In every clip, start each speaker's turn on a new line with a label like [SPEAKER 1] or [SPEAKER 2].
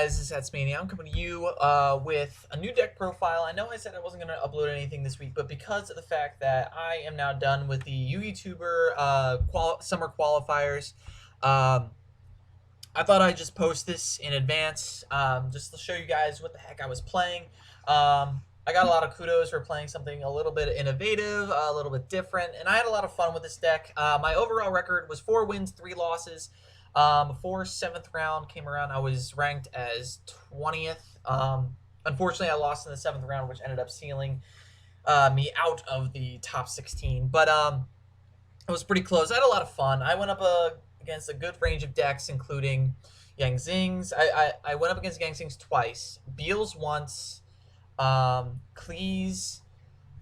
[SPEAKER 1] guys, this is Hatsmania. I'm coming to you with a new deck profile. I know I said I wasn't going to upload anything this week, but because of the fact that I am now done with the Yugituber summer qualifiers, um, I thought I'd just post this in advance just to show you guys what the heck I was playing. I got a lot of kudos for playing something a little bit innovative, a little bit different, and I had a lot of fun with this deck. My overall record was 4 wins, 3 losses. Before 7th round came around, I was ranked as 20th. Unfortunately, I lost in the 7th round, which ended up sealing me out of the top 16. But it was pretty close. I had a lot of fun. I went up against a good range of decks, including Yang Zings. I went up against Yang Zings twice, Beals once, Cleese,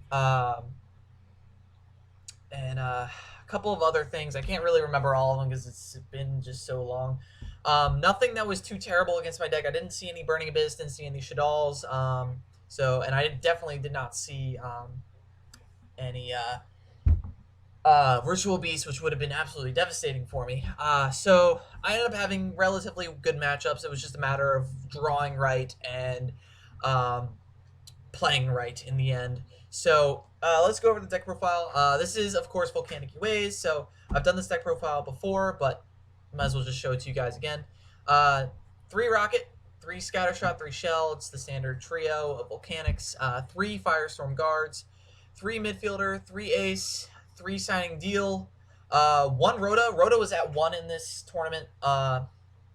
[SPEAKER 1] um, and a couple of other things. I can't really remember all of them because it's been just so long. Nothing that was too terrible against my deck. I didn't see any Burning Abyss, didn't see any Shaddolls. And I definitely did not see any Virtual Beast, which would have been absolutely devastating for me. So I ended up having relatively good matchups. It was just a matter of drawing right and um, playing right in the end. So let's go over the deck profile. This is, of course, Volcanic UAs. So I've done this deck profile before, but might as well just show it to you guys again. 3 Rocket, 3 Scattershot, 3 Shell. It's the standard trio of Volcanics. 3 Firestorm Guards, 3 Midfielder, 3 Ace, 3 Signing Deal, 1 Rhoda. Rhoda was at 1 in this tournament,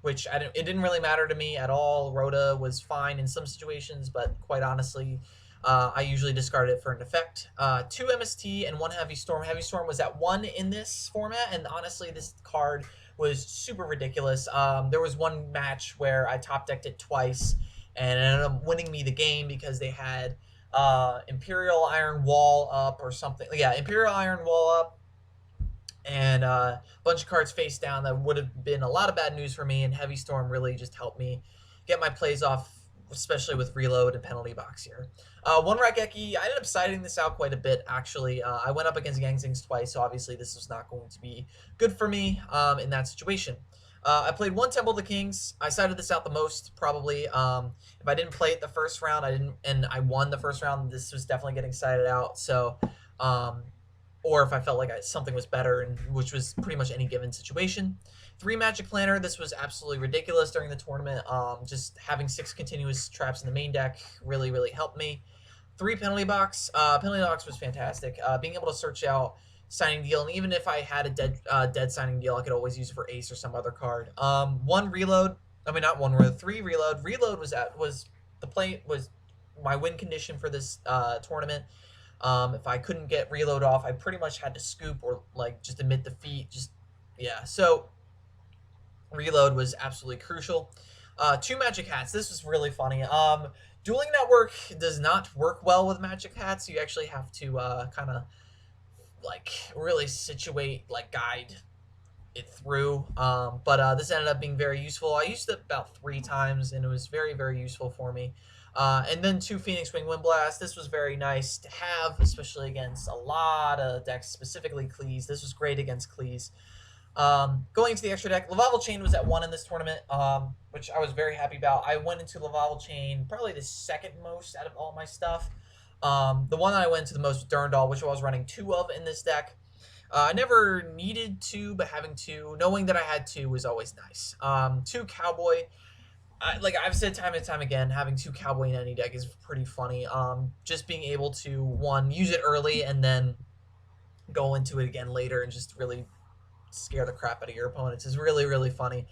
[SPEAKER 1] which it didn't really matter to me at all. Rhoda was fine in some situations, but quite honestly, I usually discard it for an effect. 2 MST and 1 Heavy Storm. Heavy Storm was at 1 in this format, and honestly, this card was super ridiculous. There was one match where I top decked it twice, and it ended up winning me the game because they had Imperial Iron Wall up or something. Yeah, Imperial Iron Wall up, and a bunch of cards face down that would have been a lot of bad news for me, and Heavy Storm really just helped me get my plays off, especially with reload and penalty box here. 1 Raigeki, I ended up siding this out quite a bit, actually. I went up against Yang Zings twice, so obviously this was not going to be good for me in that situation. I played 1 Temple of the Kings. I sided this out the most, probably. If I didn't play it the first round, I won the first round, this was definitely getting sided out. So, or if I felt like something was better, which was pretty much any given situation. 3 Magic Planner. This was absolutely ridiculous during the tournament. Just having 6 continuous traps in the main deck really, really helped me. 3 Penalty Box. Penalty Box was fantastic. Being able to search out Signing Deal, and even if I had a dead Signing Deal, I could always use it for Ace or some other card. 1 Reload. I mean, not 1 Reload. 3 Reload. Reload was my win condition for this tournament. If I couldn't get Reload off, I pretty much had to scoop or like just admit defeat. So Reload was absolutely crucial. 2 Magic Hats. This was really funny. Dueling Network does not work well with Magic Hats. You actually have to kind of like really guide it through. But this ended up being very useful. I used it about 3 times, and it was very, very useful for me. And then 2 Phoenix Wing Wind Blast. This was very nice to have, especially against a lot of decks, specifically Cleese. This was great against Cleese. Going into the extra deck, Laval Chain was at 1 in this tournament, which I was very happy about. I went into Laval Chain probably the second most out of all my stuff. The one that I went into the most was Durandal, which I was running 2 of in this deck. I never needed 2, but having 2, knowing that I had 2 was always nice. 2 Cowboy. Like I've said time and time again, having 2 Cowboy in any deck is pretty funny. Just being able to, 1, use it early and then go into it again later and just really scare the crap out of your opponents is really, really funny.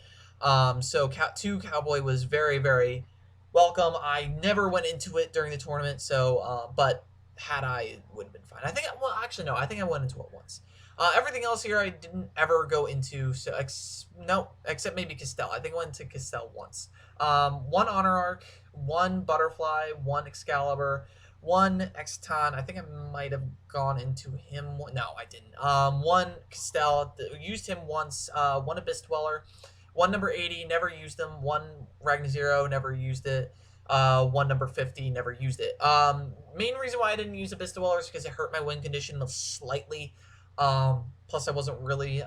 [SPEAKER 1] So 2 Cowboy was very, very welcome. I never went into it during the tournament, so but had I, it would have been fine. I think I think I went into it once. Everything else here I didn't ever go into, so except maybe Castell. I think I went into Castell once. 1 Honor Arc, 1 Butterfly, 1 Excalibur, 1 Exton. I think I might have gone into him. No, I didn't. 1 Castell, used him once. 1 Abyss Dweller, 1 number 80, never used him. 1 Ragnar Zero, never used it. 1 number 50, never used it. Main reason why I didn't use Abyss Dweller is because it hurt my win condition slightly. Plus I wasn't really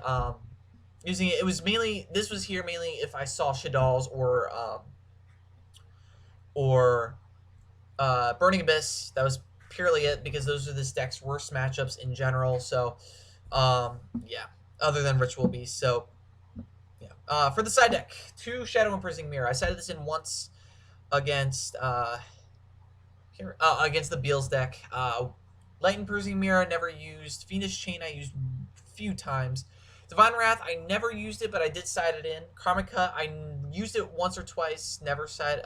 [SPEAKER 1] using it. It was mainly, this was here mainly if I saw Shaddolls or or Burning Abyss. That was purely it because those are this deck's worst matchups in general. So, yeah, other than Ritual Beast. So, yeah. For the side deck, 2 Shadow Imprisoning Mirror. I sided this in once against against the Beals deck. Light Imprisoning Mirror I never used. Fiendish Chain I used a few times. Divine Wrath I never used it, but I did side it in. Karmika I used it once or twice. Never side.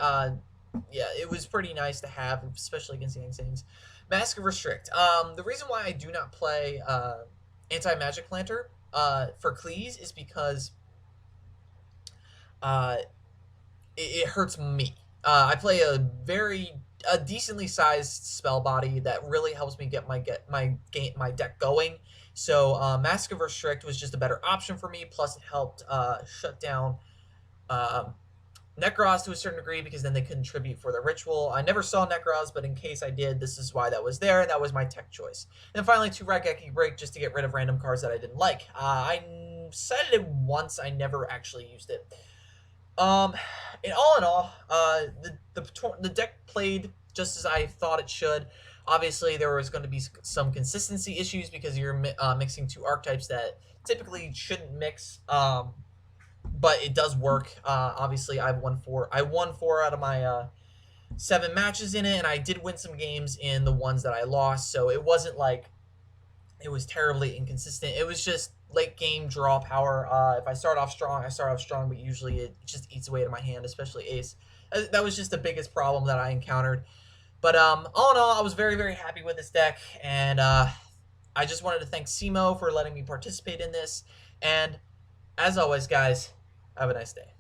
[SPEAKER 1] Yeah, it was pretty nice to have, especially against Yang Saints. Mask of Restrict. The reason why I do not play Anti-Magic Planter for Cleese is because uh, it hurts me. I play a decently sized spell body that really helps me get my deck going. So Mask of Restrict was just a better option for me. Plus, it helped shut down um, Necros to a certain degree because then they could contribute for the ritual. I never saw Necros, but in case I did, this is why that was there, and that was my tech choice. And then finally, 2 Raigeki Break just to get rid of random cards that I didn't like. I cited it once, I never actually used it. In all, the deck played just as I thought it should. Obviously, there was going to be some consistency issues because you're mixing 2 archetypes that typically shouldn't mix. But it does work. Obviously, I won 4 out of my 7 matches in it, and I did win some games in the ones that I lost. So it wasn't like it was terribly inconsistent. It was just late game draw power. If I start off strong, I start off strong, but usually it just eats away at my hand, especially Ace. That was just the biggest problem that I encountered. But all in all, I was very, very happy with this deck, and I just wanted to thank Simo for letting me participate in this. And as always, guys, have a nice day.